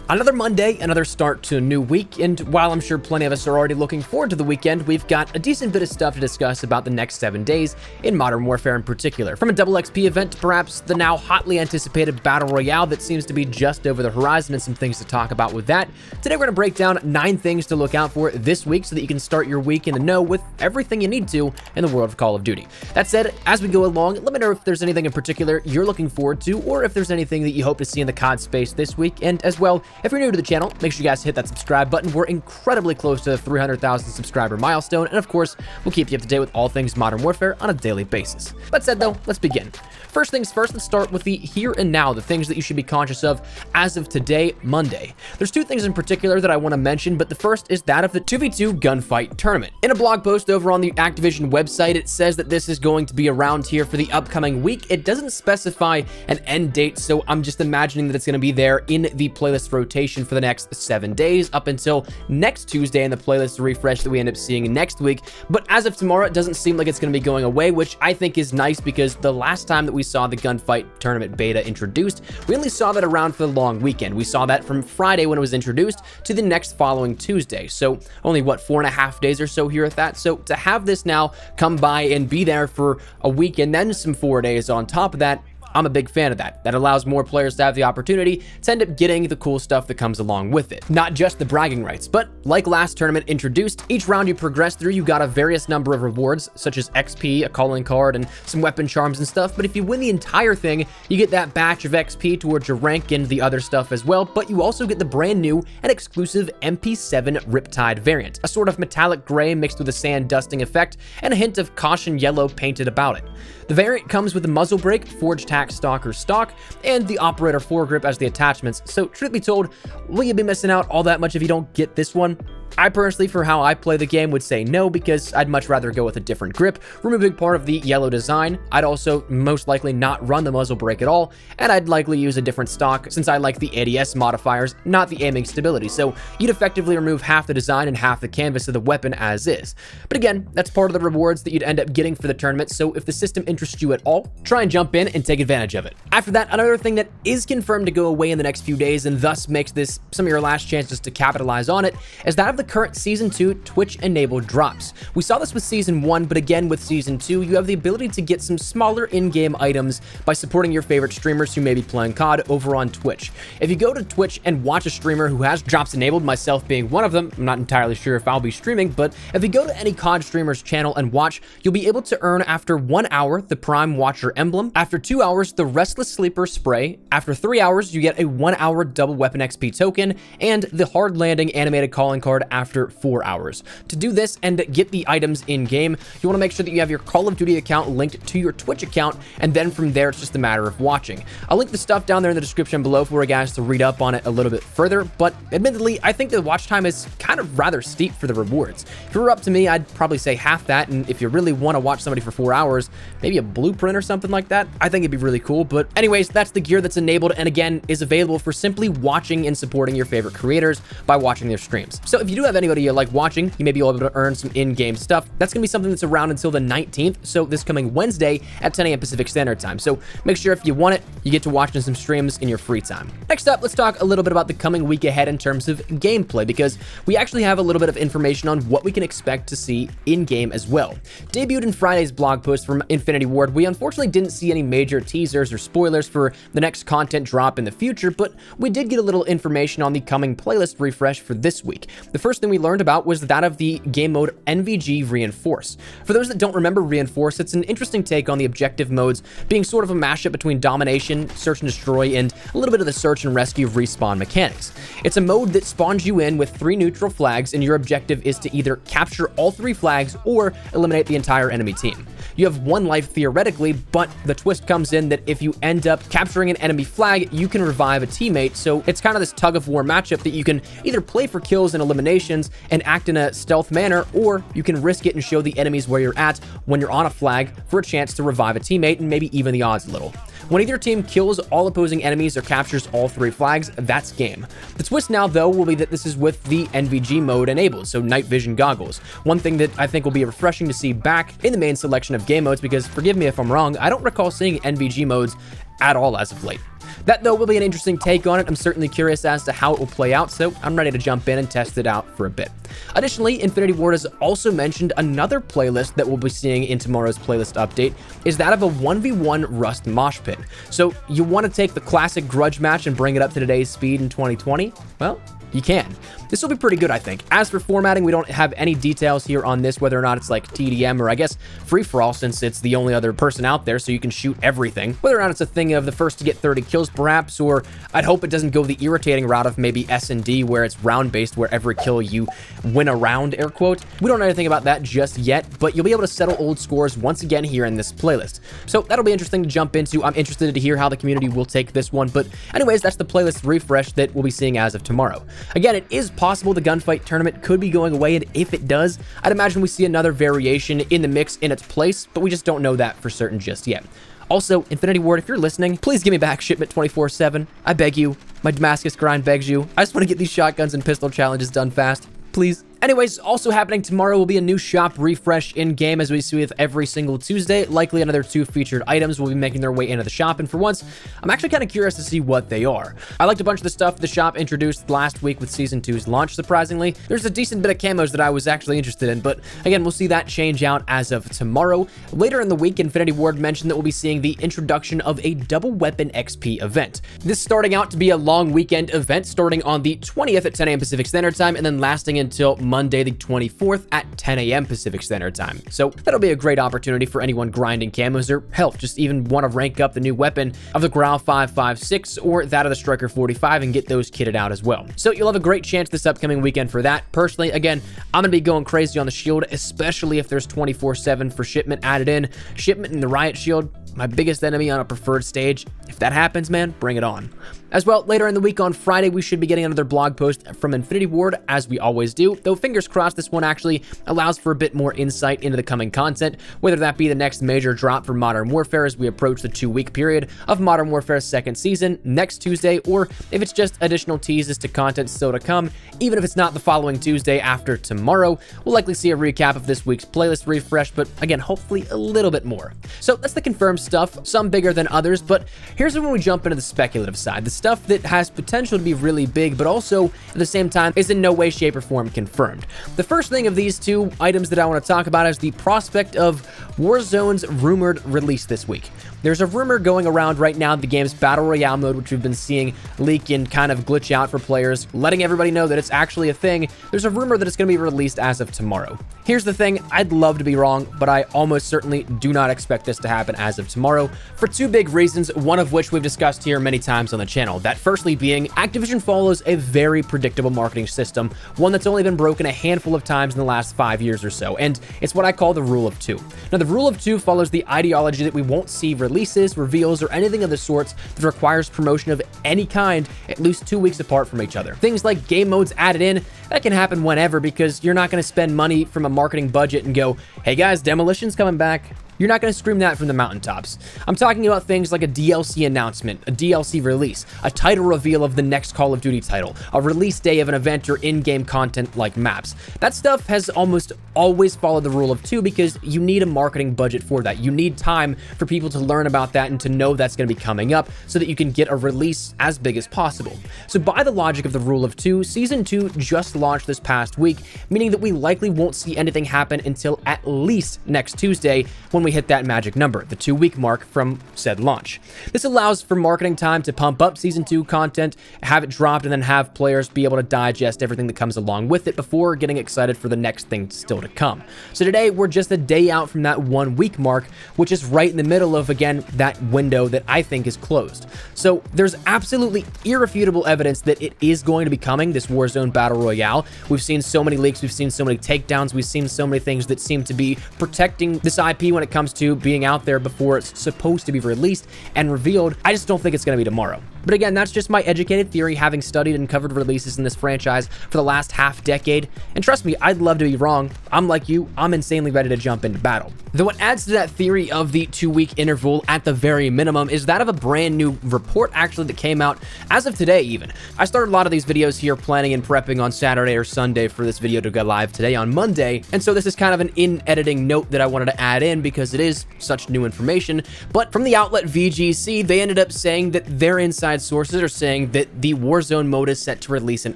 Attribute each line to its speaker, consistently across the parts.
Speaker 1: Another Monday, another start to a new week, and while I'm sure plenty of us are already looking forward to the weekend, we've got a decent bit of stuff to discuss about the next 7 days in Modern Warfare in particular. From a double XP event to perhaps the now hotly anticipated Battle Royale that seems to be just over the horizon, and some things to talk about with that. Today we're going to break down 9 things to look out for this week so that you can start your week in the know with everything you need to in the world of Call of Duty. That said, as we go along, let me know if there's anything in particular you're looking forward to, or if there's anything that you hope to see in the COD space this week. And as well, if you're new to the channel, make sure you guys hit that subscribe button. We're incredibly close to the 300,000 subscriber milestone, and of course, we'll keep you up to date with all things Modern Warfare on a daily basis. That said though, let's begin. First things first, let's start with the here and now, the things that you should be conscious of as of today, Monday. There's 2 things in particular that I want to mention, but the first is that of the 2v2 gunfight tournament. In a blog post over on the Activision website, it says that this is going to be around here for the upcoming week. It doesn't specify an end date, so I'm just imagining that it's going to be there in the playlist rotation for the next 7 days up until next Tuesday in the playlist refresh that we end up seeing next week. But as of tomorrow, it doesn't seem like it's going to be going away, which I think is nice, because the last time that we saw the gunfight tournament beta introduced, we only saw that around for the long weekend. We saw that from Friday when it was introduced to the next following Tuesday. So only what, 4.5 days or so here at that. So to have this now come by and be there for a week and then some 4 days on top of that, I'm a big fan of that. That allows more players to have the opportunity to end up getting the cool stuff that comes along with it. Not just the bragging rights, but like last tournament introduced, each round you progress through, you got a various number of rewards, such as XP, a calling card, and some weapon charms and stuff. But if you win the entire thing, you get that batch of XP towards your rank and the other stuff as well. But you also get the brand new and exclusive MP7 Riptide variant, a sort of metallic gray mixed with a sand dusting effect and a hint of caution yellow painted about it. The variant comes with the muzzle brake, forged tack stock or stock, and the operator foregrip as the attachments. So truth be told, will you be missing out all that much if you don't get this one? I personally, for how I play the game, would say no, because I'd much rather go with a different grip, removing part of the yellow design. I'd also most likely not run the muzzle brake at all, and I'd likely use a different stock since I like the ADS modifiers, not the aiming stability. So you'd effectively remove half the design and half the canvas of the weapon as is. But again, that's part of the rewards that you'd end up getting for the tournament, so if the system interests you at all, try and jump in and take advantage of it. After that, another thing that is confirmed to go away in the next few days, and thus makes this some of your last chances to capitalize on it, is that of the current Season 2 Twitch-enabled drops. We saw this with Season 1, but again with Season 2, you have the ability to get some smaller in-game items by supporting your favorite streamers who may be playing COD over on Twitch. If you go to Twitch and watch a streamer who has drops enabled, myself being one of them, I'm not entirely sure if I'll be streaming, but if you go to any COD streamer's channel and watch, you'll be able to earn after 1 hour the Prime Watcher emblem, after 2 hours the Restless Sleeper spray, after 3 hours you get a 1 hour double weapon XP token, and the Hard Landing animated calling card after 4 hours. To do this and get the items in game, you want to make sure that you have your Call of Duty account linked to your Twitch account, and then from there it's just a matter of watching. I'll link the stuff down there in the description below for you guys to read up on it a little bit further, but admittedly, I think the watch time is kind of rather steep for the rewards. If it were up to me, I'd probably say half that, and if you really want to watch somebody for 4 hours, maybe a blueprint or something like that, I think it'd be really cool. But anyways, that's the gear that's enabled, and again, is available for simply watching and supporting your favorite creators by watching their streams. So if you do have anybody you like watching, you may be able to earn some in-game stuff. That's gonna be something that's around until the 19th, so this coming Wednesday at 10 a.m. Pacific Standard Time. So make sure if you want it, you get to watch some streams in your free time. Next up, let's talk a little bit about the coming week ahead in terms of gameplay, because we actually have a little bit of information on what we can expect to see in-game as well. Debuted in Friday's blog post from Infinity Ward, we unfortunately didn't see any major teasers or spoilers for the next content drop in the future, but we did get a little information on the coming playlist refresh for this week. The first thing we learned about was that of the game mode NVG Reinforce. For those that don't remember Reinforce, it's an interesting take on the objective modes, being sort of a mashup between domination, search and destroy, and a little bit of the search and rescue respawn mechanics. It's a mode that spawns you in with 3 neutral flags, and your objective is to either capture all 3 flags or eliminate the entire enemy team. You have 1 life theoretically, but the twist comes in that if you end up capturing an enemy flag, you can revive a teammate. So it's kind of this tug of war matchup that you can either play for kills and eliminations and act in a stealth manner, or you can risk it and show the enemies where you're at when you're on a flag for a chance to revive a teammate and maybe even the odds a little. When either team kills all opposing enemies or captures all 3 flags, that's game. The twist now, though, will be that this is with the NVG mode enabled, so night vision goggles. One thing that I think will be refreshing to see back in the main selection of game modes, because forgive me if I'm wrong, I don't recall seeing NVG modes at all as of late. That, though, will be an interesting take on it. I'm certainly curious as to how it will play out, so I'm ready to jump in and test it out for a bit. Additionally, Infinity Ward has also mentioned another playlist that we'll be seeing in tomorrow's playlist update is that of a 1v1 Rust mosh pit. So you want to take the classic grudge match and bring it up to today's speed in 2020? Well, you can. This will be pretty good, I think. As for formatting, we don't have any details here on this, whether or not it's like TDM or I guess free-for-all, since it's the only other person out there, so you can shoot everything. Whether or not it's a thing of the first to get 30 kills, perhaps, or I'd hope it doesn't go the irritating route of maybe S&D, where it's round-based, where every kill you win a round, air quote. We don't know anything about that just yet, but you'll be able to settle old scores once again here in this playlist. So that'll be interesting to jump into. I'm interested to hear how the community will take this one, but anyways, that's the playlist refresh that we'll be seeing as of tomorrow. Again, it is possible the gunfight tournament could be going away, and if it does, I'd imagine we see another variation in the mix in its place, but we just don't know that for certain just yet. Also, Infinity Ward, if you're listening, please give me back shipment 24/7. I beg you. My Damascus grind begs you. I just want to get these shotguns and pistol challenges done fast. Please. Anyways, also happening tomorrow will be a new shop refresh in-game, as we see with every single Tuesday. Likely another 2 featured items will be making their way into the shop, and for once, I'm actually kind of curious to see what they are. I liked a bunch of the stuff the shop introduced last week with Season 2's launch, surprisingly. There's a decent bit of camos that I was actually interested in, but again, we'll see that change out as of tomorrow. Later in the week, Infinity Ward mentioned that we'll be seeing the introduction of a double weapon XP event. This starting out to be a long weekend event starting on the 20th at 10 a.m. Pacific Standard Time, and then lasting until Monday the 24th at 10 a.m. Pacific Standard Time. So that'll be a great opportunity for anyone grinding camos, or hell, just even want to rank up the new weapon of the Growl 556 or that of the Striker 45 and get those kitted out as well. So you'll have a great chance this upcoming weekend for that. Personally, again, I'm going to be going crazy on the shield, especially if there's 24/7 for shipment added in. Shipment and the riot shield, my biggest enemy on a preferred stage. If that happens, man, bring it on. As well, later in the week on Friday, we should be getting another blog post from Infinity Ward, as we always do, though fingers crossed this one actually allows for a bit more insight into the coming content, whether that be the next major drop for Modern Warfare as we approach the 2-week period of Modern Warfare's 2nd season next Tuesday, or if it's just additional teases to content still to come. Even if it's not the following Tuesday after tomorrow, we'll likely see a recap of this week's playlist refresh, but again, hopefully a little bit more. So that's the confirmed stuff, some bigger than others, but here's when we jump into the speculative side, the stuff that has potential to be really big, but also at the same time is in no way, shape, or form confirmed. The first thing of these two items that I want to talk about is the prospect of Warzone's rumored release this week. There's a rumor going around right now, the game's Battle Royale mode, which we've been seeing leak and kind of glitch out for players, letting everybody know that it's actually a thing. There's a rumor that it's going to be released as of tomorrow. Here's the thing, I'd love to be wrong, but I almost certainly do not expect this to happen as of tomorrow for 2 big reasons, one of which we've discussed here many times on the channel. That firstly being, Activision follows a very predictable marketing system, one that's only been broken a handful of times in the last 5 years or so, and it's what I call the rule of 2. Now, the rule of 2 follows the ideology that we won't see releases, reveals, or anything of the sorts that requires promotion of any kind at least 2 weeks apart from each other. Things like game modes added in, that can happen whenever because you're not going to spend money from a marketing budget and go, hey guys, Demolition's coming back. You're not going to scream that from the mountaintops. I'm talking about things like a DLC announcement, a DLC release, a title reveal of the next Call of Duty title, a release day of an event or in-game content like maps. That stuff has almost always followed the rule of 2 because you need a marketing budget for that. You need time for people to learn about that and to know that's going to be coming up so that you can get a release as big as possible. So by the logic of the rule of 2, Season 2 just launched this past week, meaning that we likely won't see anything happen until at least next Tuesday when we hit that magic number, the 2-week mark from said launch. This allows for marketing time to pump up Season 2 content, have it dropped, and then have players be able to digest everything that comes along with it before getting excited for the next thing still to come. So today, we're just a day out from that 1-week mark, which is right in the middle of, again, that window that I think is closed. So there's absolutely irrefutable evidence that it is going to be coming, this Warzone Battle Royale. We've seen so many leaks, we've seen so many takedowns, we've seen so many things that seem to be protecting this IP when it comes to being out there before it's supposed to be released and revealed. I just don't think it's going to be tomorrow. But again, that's just my educated theory, having studied and covered releases in this franchise for the last half decade. And trust me, I'd love to be wrong. I'm like you, I'm insanely ready to jump into battle. Though what adds to that theory of the 2-week interval at the very minimum is that of a brand new report actually that came out as of today even. I started a lot of these videos here planning and prepping on Saturday or Sunday for this video to go live today on Monday. And so this is kind of an in-editing note that I wanted to add in because it is such new information. But from the outlet VGC, they ended up saying that their inside inside sources are saying that the Warzone mode is set to release in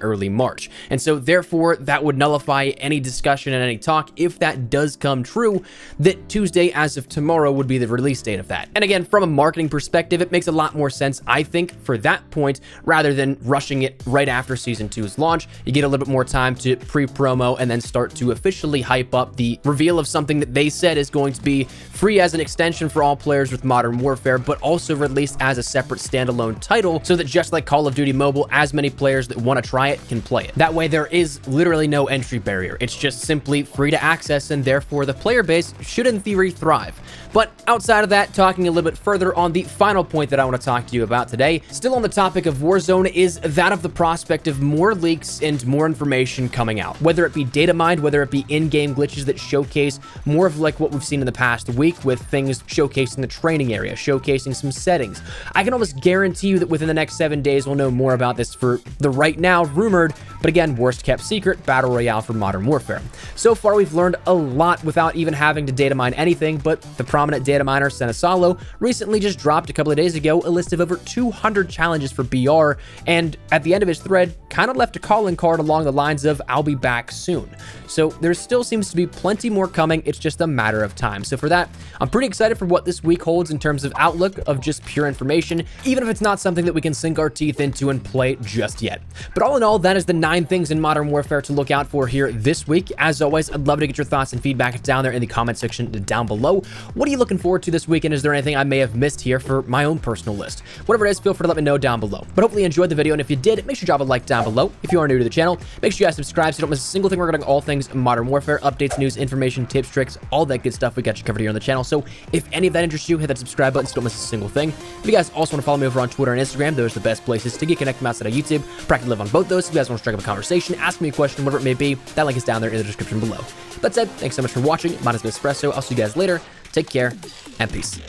Speaker 1: early March. And so therefore that would nullify any discussion and any talk, if that does come true, that Tuesday as of tomorrow would be the release date of that. And again, from a marketing perspective, it makes a lot more sense, I think, for that point, rather than rushing it right after Season 2's launch. You get a little bit more time to pre-promo and then start to officially hype up the reveal of something that they said is going to be free as an extension for all players with Modern Warfare, but also released as a separate standalone title, so that just like Call of Duty Mobile, as many players that want to try it can play it. That way there is literally no entry barrier. It's just simply free to access, and therefore the player base should in theory thrive. But outside of that, talking a little bit further on the final point that I want to talk to you about today, still on the topic of Warzone, is that of the prospect of more leaks and more information coming out. Whether it be data mined, whether it be in-game glitches that showcase more of like what we've seen in the past week, with things showcasing the training area, showcasing some settings. I can almost guarantee you that within the next 7 days, we'll know more about this for the right now rumored, but again, worst kept secret, Battle Royale for Modern Warfare. So far, we've learned a lot without even having to data mine anything, but the prominent data miner Senesalo recently just dropped a couple of days ago a list of over 200 challenges for BR, and at the end of his thread, kind of left a calling card along the lines of, "I'll be back soon." So there still seems to be plenty more coming, it's just a matter of time. So for that, I'm pretty excited for what this week holds in terms of outlook of just pure information, even if it's not something that we can sink our teeth into and play just yet. But all in all, that is the 9 things in Modern Warfare to look out for here this week. As always, I'd love to get your thoughts and feedback down there in the comment section down below. What are you looking forward to this weekend? Is there anything I may have missed here for my own personal list? Whatever it is, feel free to let me know down below. But hopefully you enjoyed the video, and if you did, make sure you drop a like down below. If you are new to the channel, make sure you guys subscribe so you don't miss a single thing regarding all things Modern Warfare, updates, news, information, tips, tricks, all that good stuff we got you covered here on the channel. So if any of that interests you, hit that subscribe button so you don't miss a single thing. If you guys also want to follow me over on Twitter and Instagram, those are the best places to get connected outside of YouTube. Practically live on both those. If you guys want to strike up a conversation, ask me a question, whatever it may be, that link is down there in the description below. That said, thanks so much for watching. My name is Espresso. I'll see you guys later. Take care and peace.